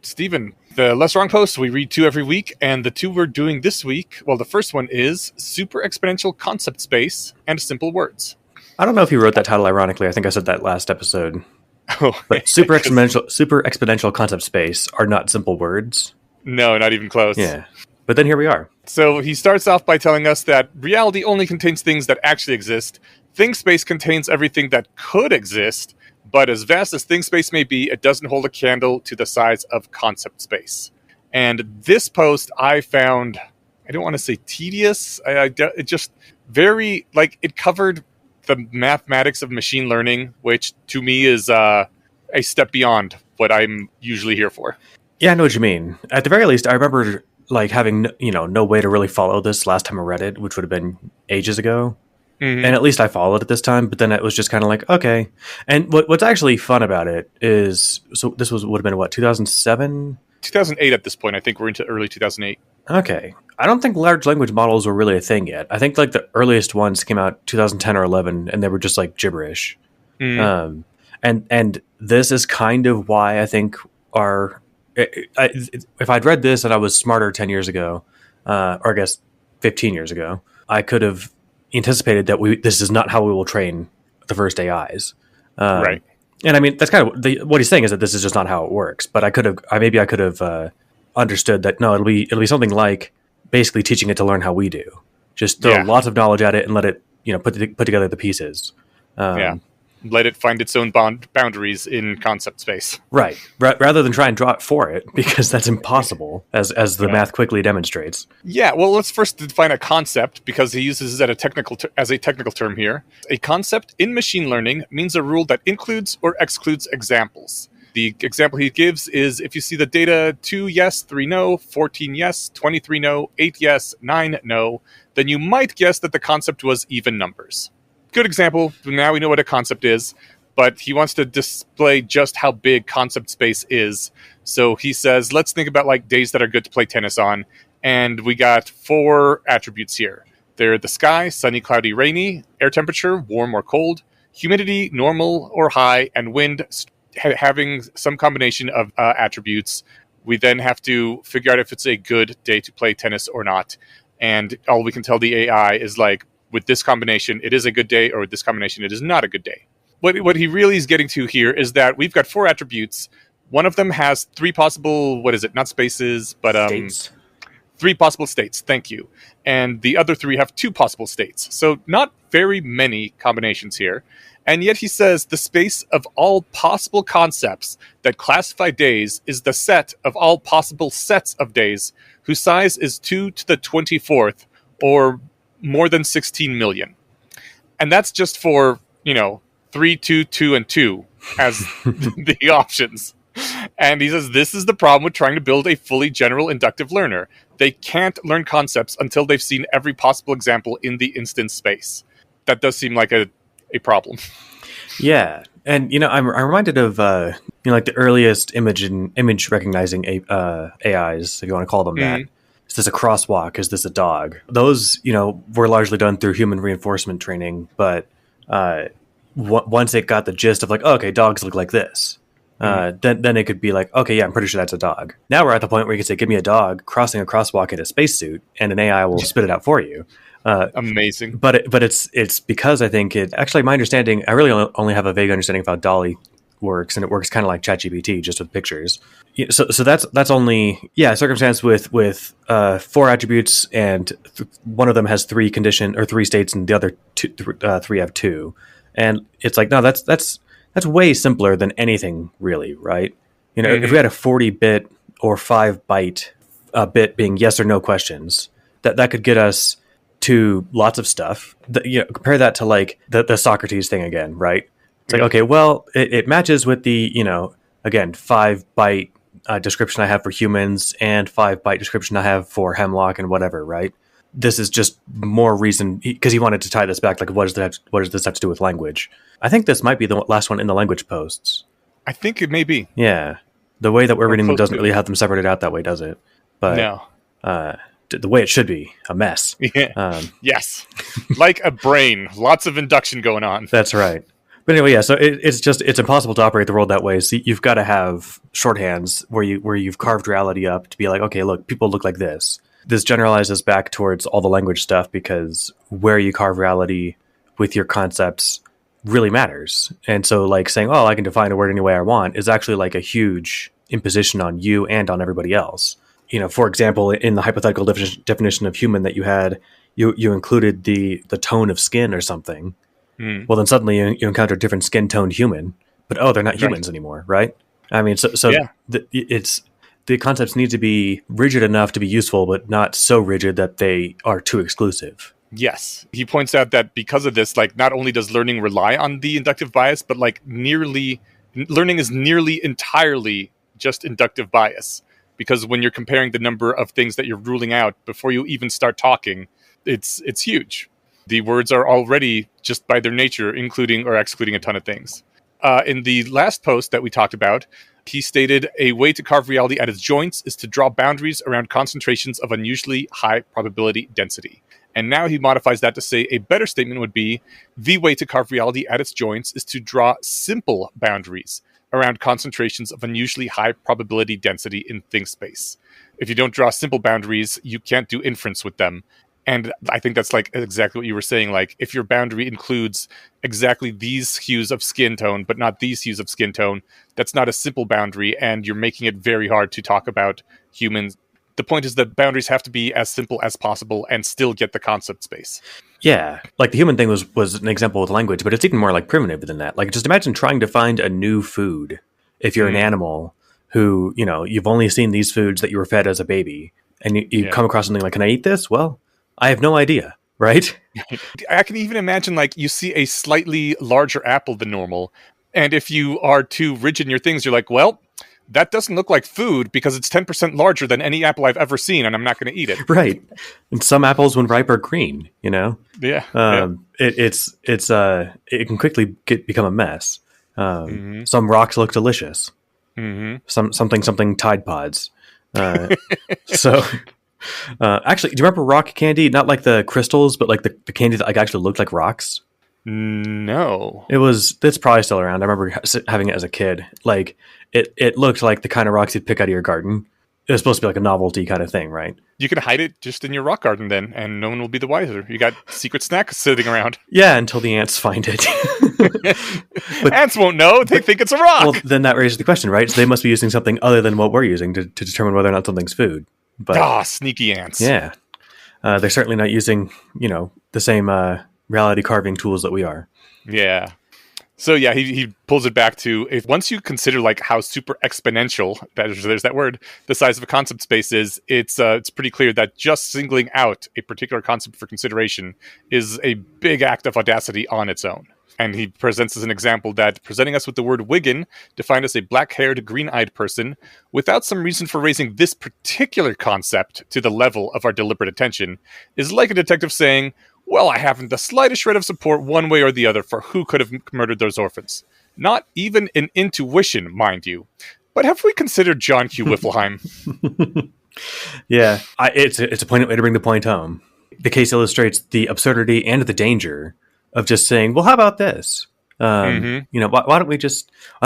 Stephen, the LessWrong posts, we read 2 every week, and the 2 we're doing this week, well, the first one is Superexponential Conceptspace and Simple Words. I don't know if you wrote that title ironically. I think I said that last episode. Oh, But super exponential concept space are not simple words. No, not even close. Yeah. But then here we are. So he starts off by telling us that reality only contains things that actually exist. ThingSpace contains everything that could exist, but as vast as ThingSpace may be, it doesn't hold a candle to the size of Conceptspace. And this post I found, I don't want to say tedious, it just very, like, it covered the mathematics of machine learning, which to me is a step beyond what I'm usually here for. Yeah, I know what you mean. At the very least, I remember like having no way to really follow this last time I read it, which would have been ages ago. Mm-hmm. And at least I followed it this time, but then it was just kind of like, okay. And what's actually fun about it is, so this would have been what, 2007? 2008 at this point. I think we're into early 2008. Okay. I don't think large language models were really a thing yet. I think like the earliest ones came out 2010 or 11, and they were just like gibberish. Mm-hmm. And this is kind of why I think if I'd read this and I was smarter 10 years ago, or I guess 15 years ago, I could have anticipated that this is not how we will train the first AIs. Right. And I mean, that's kind of what he's saying, is that this is just not how it works. But I could have understood that, no, it'll be something like basically teaching it to learn how we do. Just throw lots of knowledge at it and let it, put together the pieces. Let it find its own boundaries in concept space. Right. Rather than try and draw it for it, because that's impossible, as the math quickly demonstrates. Yeah, well, let's first define a concept, because he uses it as a technical term here. A concept in machine learning means a rule that includes or excludes examples. The example he gives is if you see the data 2 yes, 3 no, 14 yes, 23 no, 8 yes, 9 no, then you might guess that the concept was even numbers. Good example. Now we know what a concept is, but he wants to display just how big concept space is. So he says, let's think about like days that are good to play tennis on. And we got 4 attributes here. They're the sky, sunny, cloudy, rainy, air temperature, warm or cold, humidity, normal or high, and wind, having some combination of attributes. We then have to figure out if it's a good day to play tennis or not. And all we can tell the AI is like, with this combination, it is a good day, or with this combination, it is not a good day. What he really is getting to here is that we've got 4 attributes. One of them has 3 possible, not spaces, but states. 3 possible states, thank you. And the other 3 have 2 possible states. So not very many combinations here. And yet he says the space of all possible concepts that classify days is the set of all possible sets of days whose size is 2 to the 24th, or more than 16 million. And that's just for, 3, 2, 2, and 2 as the options. And he says this is the problem with trying to build a fully general inductive learner. They can't learn concepts until they've seen every possible example in the instance space. That does seem like a problem. Yeah. And, I'm reminded of, like the earliest image recognizing AIs, if you want to call them that. Is this a crosswalk? Is this a dog? Those, were largely done through human reinforcement training. But once it got the gist of like, oh, okay, dogs look like this, then it could be like, okay, yeah, I'm pretty sure that's a dog. Now we're at the point where you can say, give me a dog crossing a crosswalk in a spacesuit, and an AI will spit it out for you. Amazing. But it's because I think my understanding, I really only have a vague understanding of how DALL-E works, and it works kind of like ChatGPT, just with pictures. So that's only circumstance with 4 attributes, and one of them has 3 states, and the other 3 have 2. And it's like, no, that's way simpler than anything, really, right? If we had a 40-bit or 5-byte bit being yes or no questions, that could get us to lots of stuff. Compare that to like the Socrates thing again, right? It's like, okay, well, it matches with the, again, 5-byte description I have for humans and 5-byte description I have for hemlock and whatever, right? This is just more reason, because he wanted to tie this back, like, what does this have to do with language? I think this might be the last one in the language posts. I think it may be. Yeah. The way that we're reading them doesn't really have them separated out that way, does it? But no. The way it should be, a mess. Yeah. Yes. Like a brain. Lots of induction going on. That's right. But anyway, yeah. So it's impossible to operate the world that way. So you've got to have shorthands where you've carved reality up to be like, okay, look, people look like this. This generalizes back towards all the language stuff because where you carve reality with your concepts really matters. And so, like saying, "Oh, I can define a word any way I want," is actually like a huge imposition on you and on everybody else. For example, in the hypothetical definition of human that you had, you included the tone of skin or something. Well, then suddenly you encounter a different skin toned human, but they're not humans anymore, right? I mean, so Yeah. the concepts need to be rigid enough to be useful, but not so rigid that they are too exclusive. Yes. He points out that because of this, like, not only does learning rely on the inductive bias, but like learning is nearly entirely just inductive bias. Because when you're comparing the number of things that you're ruling out before you even start talking, it's huge. The words are already, just by their nature, including or excluding a ton of things. In the last post that we talked about, he stated a way to carve reality at its joints is to draw boundaries around concentrations of unusually high probability density. And now he modifies that to say a better statement would be, the way to carve reality at its joints is to draw simple boundaries around concentrations of unusually high probability density in think space. If you don't draw simple boundaries, you can't do inference with them. And I think that's like exactly what you were saying. Like, if your boundary includes exactly these hues of skin tone, but not these hues of skin tone, that's not a simple boundary, and you're making it very hard to talk about humans. The point is that boundaries have to be as simple as possible and still get the concept space. Yeah, like the human thing was an example with language, but it's even more like primitive than that. Like, just imagine trying to find a new food if you're an animal who, you've only seen these foods that you were fed as a baby, and you come across something like, can I eat this? Well, I have no idea, right? I can even imagine, like, you see a slightly larger apple than normal, and if you are too rigid in your things, you're like, well, that doesn't look like food because it's 10% larger than any apple I've ever seen, and I'm not going to eat it. Right. And some apples, when ripe, are green, Yeah. It can quickly become a mess. Some rocks look delicious. Something Tide Pods. Actually, do you remember rock candy? Not like the crystals, but like the candy that like actually looked like rocks. No. It's probably still around. I remember having it as a kid. Like it looked like the kind of rocks you'd pick out of your garden. It was supposed to be like a novelty kind of thing, right? You can hide it just in your rock garden then, and no one will be the wiser. You got secret snacks sitting around. Yeah, until the ants find it. But ants won't know. They think it's a rock. Well, then that raises the question, right? So they must be using something other than what we're using to determine whether or not something's food. But sneaky ants. Yeah. They're certainly not using, the same reality carving tools that we are. Yeah. So yeah, he pulls it back to, if once you consider like how super exponential, there's that word, the size of a concept space is, it's pretty clear that just singling out a particular concept for consideration is a big act of audacity on its own. And he presents as an example that presenting us with the word Wiggin, defined as a black-haired, green-eyed person, without some reason for raising this particular concept to the level of our deliberate attention, is like a detective saying, well, I haven't the slightest shred of support one way or the other for who could have murdered those orphans. Not even an intuition, mind you. But have we considered John Q. Whiffleheim? Yeah, it's a poignant way to bring the point home. The case illustrates the absurdity and the danger of just saying, well, how about this? Why don't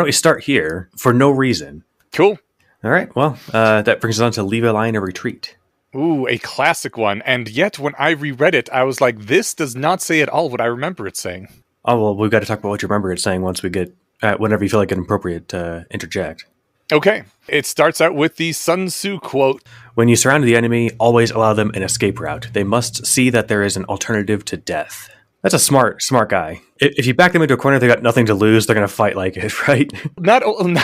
we start here for no reason? Cool. All right. Well, that brings us on to leave a line of retreat. Ooh, a classic one. And yet, when I reread it, I was like, this does not say at all what I remember it saying. Oh, well, we've got to talk about what you remember it saying once we get, whenever you feel like an appropriate interject. Okay. It starts out with the Sun Tzu quote. When you surround the enemy, always allow them an escape route. They must see that there is an alternative to death. That's a smart guy. If you back them into a corner, they got nothing to lose. They're going to fight like it, right? Not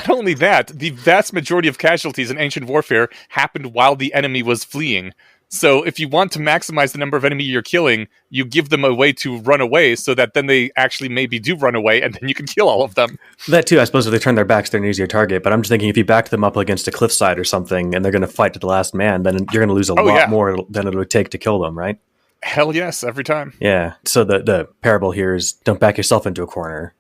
only that, the vast majority of casualties in ancient warfare happened while the enemy was fleeing. So if you want to maximize the number of enemy you're killing, you give them a way to run away so that then they actually maybe do run away and then you can kill all of them. That too, I suppose if they turn their backs, they're an easier target. But I'm just thinking if you back them up against a cliffside or something and they're going to fight to the last man, then you're going to lose a lot more than it would take to kill them, right? Hell yes, every time. Yeah. So the parable here is don't back yourself into a corner.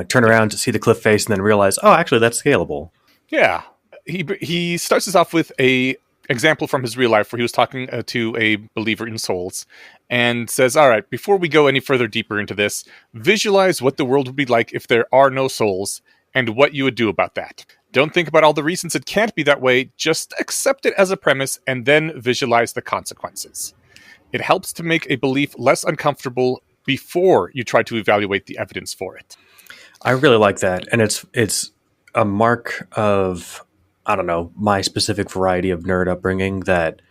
Turn around to see the cliff face and then realize, oh, actually, that's scalable. Yeah. He starts us off with a example from his real life where he was talking to a believer in souls and says, all right, before we go any further deeper into this, visualize what the world would be like if there are no souls and what you would do about that. Don't think about all the reasons it can't be that way. Just accept it as a premise and then visualize the consequences. It helps to make a belief less uncomfortable before you try to evaluate the evidence for it. I really like that. And it's a mark of, I don't know, my specific variety of nerd upbringing that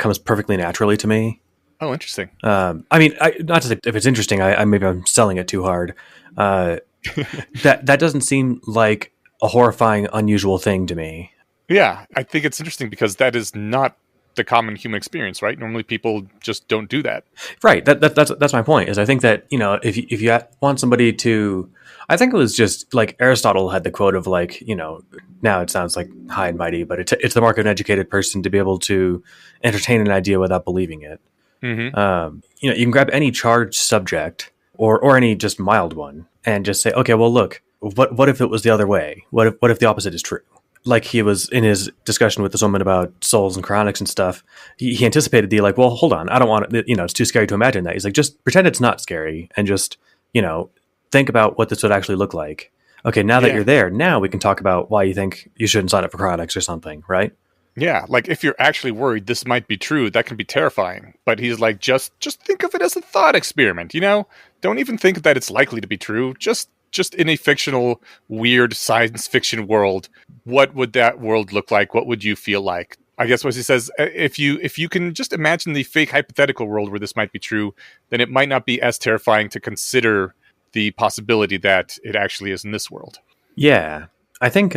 comes perfectly naturally to me. Oh, interesting. I mean, not to say if it's interesting, maybe I'm selling it too hard. That doesn't seem like a horrifying, unusual thing to me. Yeah, I think it's interesting because that is not the common human experience, right? Normally people just don't do that. Right. That's my point. Is I think that, you know, if you want somebody to, I think it was just like Aristotle had the quote of like, you know, now it sounds like high and mighty, but it's the mark of an educated person to be able to entertain an idea without believing it. Mm-hmm. You know, you can grab any charged subject or any just mild one and just say, okay, well, look, what if it was the other way? What if the opposite is true? Like he was in his discussion with this woman about souls and chronics and stuff. He anticipated the like, well, hold on, I don't want it. You know, it's too scary to imagine that. He's like, just pretend it's not scary and just, you know, think about what this would actually look like. Okay, now that you're there, now we can talk about why you think you shouldn't sign up for chronics or something, right? Yeah, like if you're actually worried this might be true, that can be terrifying. But he's like, just think of it as a thought experiment, you know? Don't even think that it's likely to be true. Just in a fictional, weird science fiction world, what would that world look like? What would you feel like? I guess what he says, if you can just imagine the fake hypothetical world where this might be true, then it might not be as terrifying to consider the possibility that it actually is in this world. Yeah, I think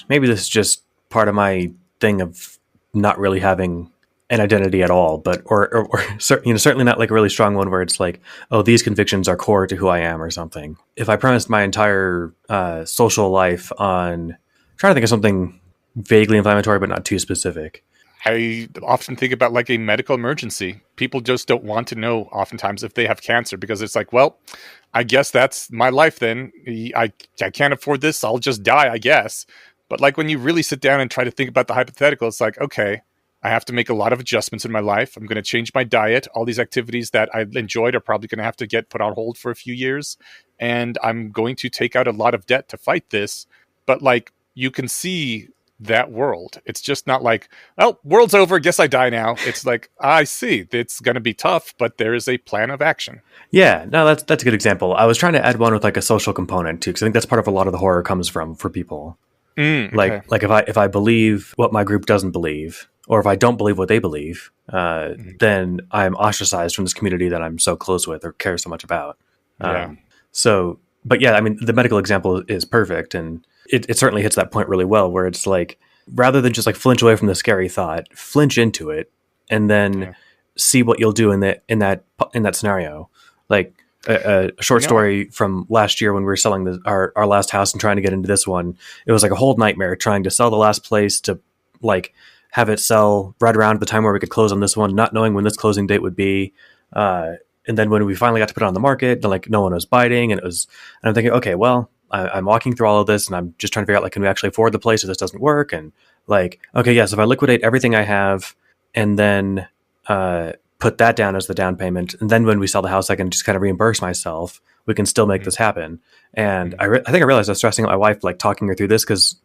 maybe this is just part of my thing of not really having an identity at all, but or you know, certainly not like a really strong one where it's like, oh, these convictions are core to who I am or something. If I premised my entire social life on trying to think of something vaguely inflammatory but not too specific. I often think about like a medical emergency. People just don't want to know oftentimes if they have cancer because it's like, well, I guess that's my life then. I can't afford this. I'll just die, I guess. But like when you really sit down and try to think about the hypothetical, it's like, okay, I have to make a lot of adjustments in my life. I'm going to change my diet. All these activities that I enjoyed are probably going to have to get put on hold for a few years. And I'm going to take out a lot of debt to fight this. But like, you can see that world. It's just not like, oh, world's over, guess I die now. It's like, I see, it's going to be tough, but there is a plan of action. Yeah, no, that's a good example. I was trying to add one with like a social component too, because I think that's part of a lot of the horror comes from for people. Okay. Like if I believe what my group doesn't believe, or if I don't believe what they believe, then I'm ostracized from this community that I'm so close with or care so much about. Yeah. But yeah, I mean, the medical example is perfect, and it certainly hits that point really well, where it's like, rather than just like flinch away from the scary thought, flinch into it, and then see what you'll do in that scenario. Like a short story from last year when we were selling our last house and trying to get into this one. It was like a whole nightmare trying to sell the last place to like have it sell right around the time where we could close on this one, not knowing when this closing date would be. And then when we finally got to put it on the market, like no one was biting, and I'm thinking, okay, well, I'm walking through all of this and I'm just trying to figure out, like, can we actually afford the place if this doesn't work? And like, okay, yes, if I liquidate everything I have and then put that down as the down payment, and then when we sell the house, I can just kind of reimburse myself. We can still make this happen. And I think I realized I was stressing out my wife, like talking her through this, because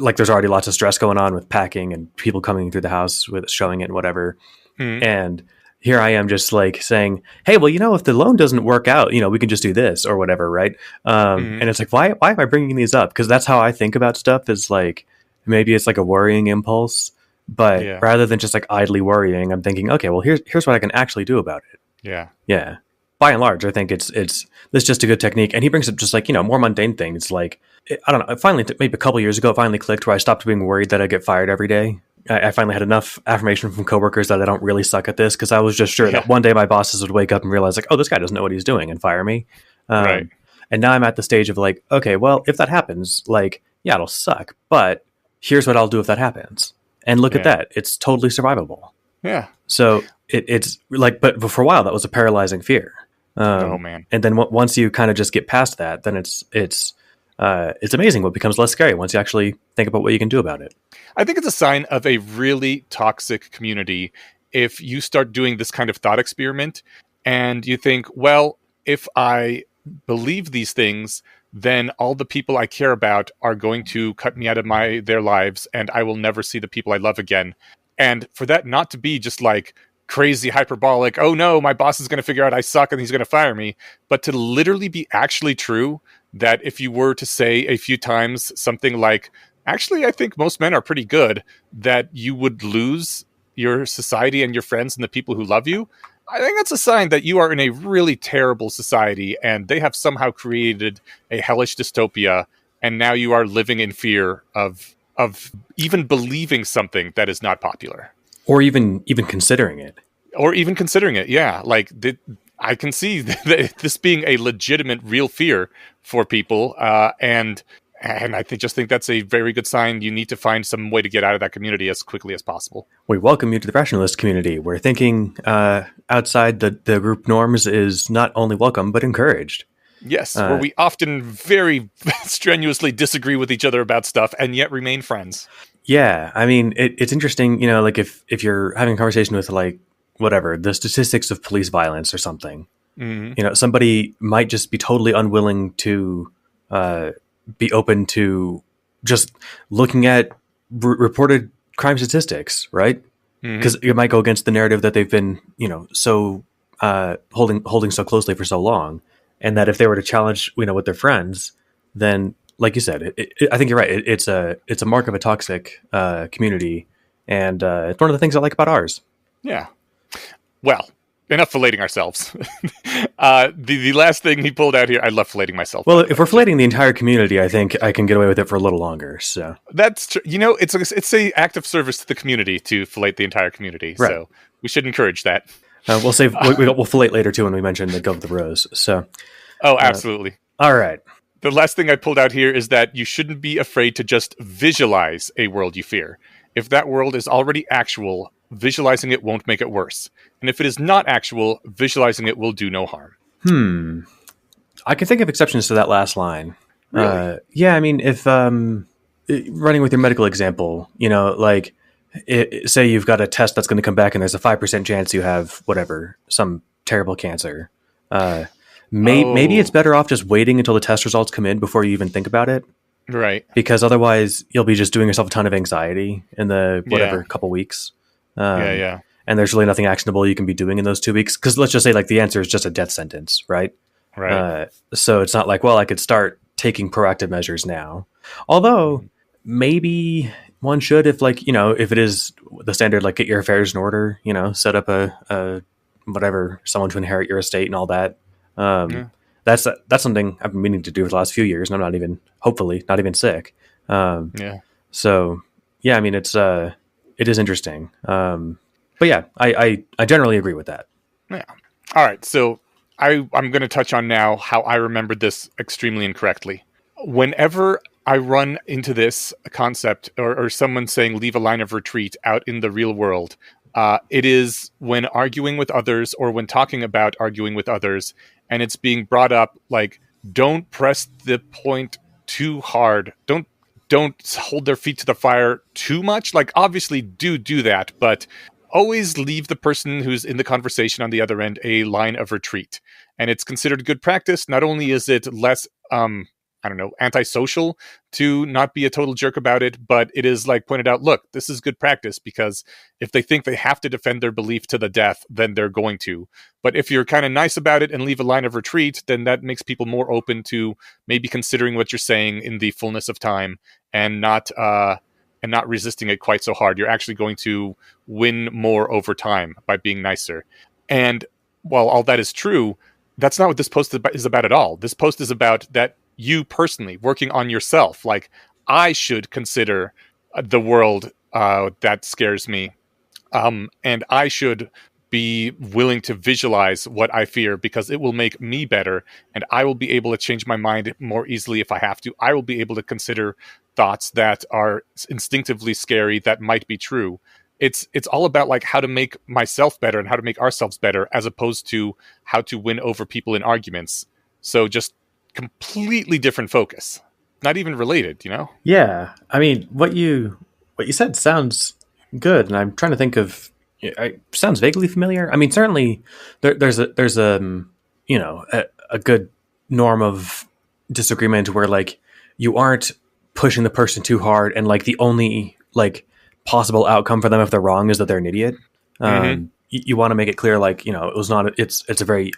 like there's already lots of stress going on with packing and people coming through the house with showing it and whatever. And here I am just like saying, hey, well, you know, if the loan doesn't work out, you know, we can just do this or whatever, right? And it's like, why am I bringing these up? Because that's how I think about stuff, is like, maybe it's like a worrying impulse, but rather than just like idly worrying, I'm thinking, okay, well, here's what I can actually do about it. Yeah. By and large, I think it's just a good technique. And he brings up just like, you know, more mundane things. Like, I don't know, finally, maybe a couple years ago, it finally clicked where I stopped being worried that I'd get fired every day. I finally had enough affirmation from coworkers that I don't really suck at this, because I was just sure that one day my bosses would wake up and realize like, oh, this guy doesn't know what he's doing, and fire me. Right. And now I'm at the stage of like, okay, well, if that happens, like, yeah, it'll suck, but here's what I'll do if that happens. And look at that. It's totally survivable. Yeah. So it's like, but for a while that was a paralyzing fear. Oh man. And then once you kind of just get past that, then it's it's amazing what becomes less scary once you actually think about what you can do about it. I think it's a sign of a really toxic community if you start doing this kind of thought experiment and you think, well, if I believe these things, then all the people I care about are going to cut me out of their lives, and I will never see the people I love again. And for that not to be just like crazy hyperbolic, oh no, my boss is going to figure out I suck and he's going to fire me, but to literally be actually true, that if you were to say a few times something like, actually, I think most men are pretty good, that you would lose your society and your friends and the people who love you. I think that's a sign that you are in a really terrible society and they have somehow created a hellish dystopia, and now you are living in fear of even believing something that is not popular. Or even considering it. Or even considering it, yeah. Like, I can see this being a legitimate, real fear for people, and I just think that's a very good sign. You need to find some way to get out of that community as quickly as possible. We welcome you to the rationalist community, where thinking outside the group norms is not only welcome, but encouraged. Yes, where we often very strenuously disagree with each other about stuff and yet remain friends. Yeah, I mean, it's interesting, like if you're having a conversation with like, whatever, the statistics of police violence or something, somebody might just be totally unwilling to be open to just looking at reported crime statistics, right? Because it might go against the narrative that they've been, so holding so closely for so long, and that if they were to challenge, with their friends, then, like you said, I think you're right. It's a mark of a toxic community, and it's one of the things I like about ours. Yeah. Well, enough filleting ourselves. The last thing he pulled out here, I love filleting myself. Well, if we're filleting the entire community, I think I can get away with it for a little longer. So that's true. It's a act of service to the community to fillet the entire community. Right. So we should encourage that. We'll fillet later too when we mention the Go with the Rose. So, absolutely. All right. The last thing I pulled out here is that you shouldn't be afraid to just visualize a world you fear. If that world is already actual, visualizing it won't make it worse. And if it is not actual, visualizing it will do no harm. I can think of exceptions to that last line. Really? Yeah, I mean, if running with your medical example, say you've got a test that's going to come back and there's a 5% chance you have whatever, some terrible cancer. Maybe it's better off just waiting until the test results come in before you even think about it. Right. Because otherwise you'll be just doing yourself a ton of anxiety in the couple weeks. Yeah. And there's really nothing actionable you can be doing in those 2 weeks. Because let's just say the answer is just a death sentence, right? Right. So it's not like, well, I could start taking proactive measures now. Although maybe one should, if if it is the standard, get your affairs in order, set up a someone to inherit your estate and all that. That's something I've been meaning to do for the last few years, and I'm not even sick. So yeah, I mean, it is interesting. But yeah, I generally agree with that. Yeah. All right. So I'm going to touch on now how I remembered this extremely incorrectly. Whenever I run into this concept or someone saying leave a line of retreat out in the real world, it is when arguing with others or when talking about arguing with others, and it's being brought up like, don't press the point too hard. Don't hold their feet to the fire too much. Obviously do that, but always leave the person who's in the conversation on the other end a line of retreat. And it's considered good practice. Not only is it less, antisocial to not be a total jerk about it, but it is pointed out, look, this is good practice, because if they think they have to defend their belief to the death, then they're going to. But if you're kind of nice about it and leave a line of retreat, then that makes people more open to maybe considering what you're saying in the fullness of time and not resisting it quite so hard. You're actually going to win more over time by being nicer. And while all that is true, that's not what this post is about at all. This post is about that you personally working on yourself. I should consider the world that scares me. And I should be willing to visualize what I fear, because it will make me better, and I will be able to change my mind more easily if I have to. I will be able to consider thoughts that are instinctively scary that might be true. It's all about how to make myself better and how to make ourselves better, as opposed to how to win over people in arguments. So just completely different focus. not even related, you know? Yeah, I mean, what you said sounds good, and I'm trying to think of. It sounds vaguely familiar. I mean, certainly there's a good norm of disagreement where like you aren't pushing the person too hard, and like the only like possible outcome for them if they're wrong is that they're an idiot. Mm-hmm. You want to make it clear, like it was not. It's a very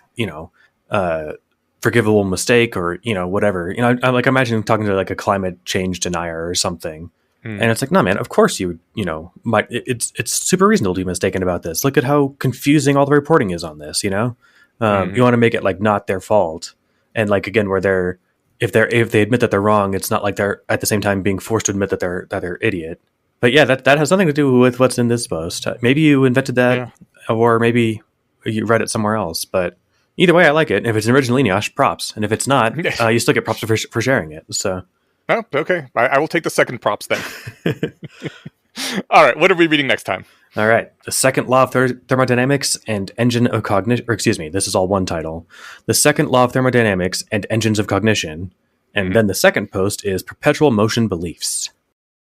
forgivable mistake, or whatever. I'm like imagining talking to like a climate change denier or something, and it's like, no, man, of course might. It's super reasonable to be mistaken about this. Look at how confusing all the reporting is on this. You want to make it like not their fault, and like again, where if they admit that they're wrong, it's not like they're at the same time being forced to admit that they're idiot. But yeah, that has nothing to do with what's in this post. Maybe you invented that, or maybe you read it somewhere else. But either way, I like it. If it's an original Eneasz, props. And if it's not, you still get props for sharing it. So, oh, okay. I will take the second props then. All right. What are we reading next time? All right. The second law of thermodynamics and engine of cognition. Or excuse me, this is all one title. The second law of thermodynamics and engines of cognition. And then the second post is perpetual motion beliefs.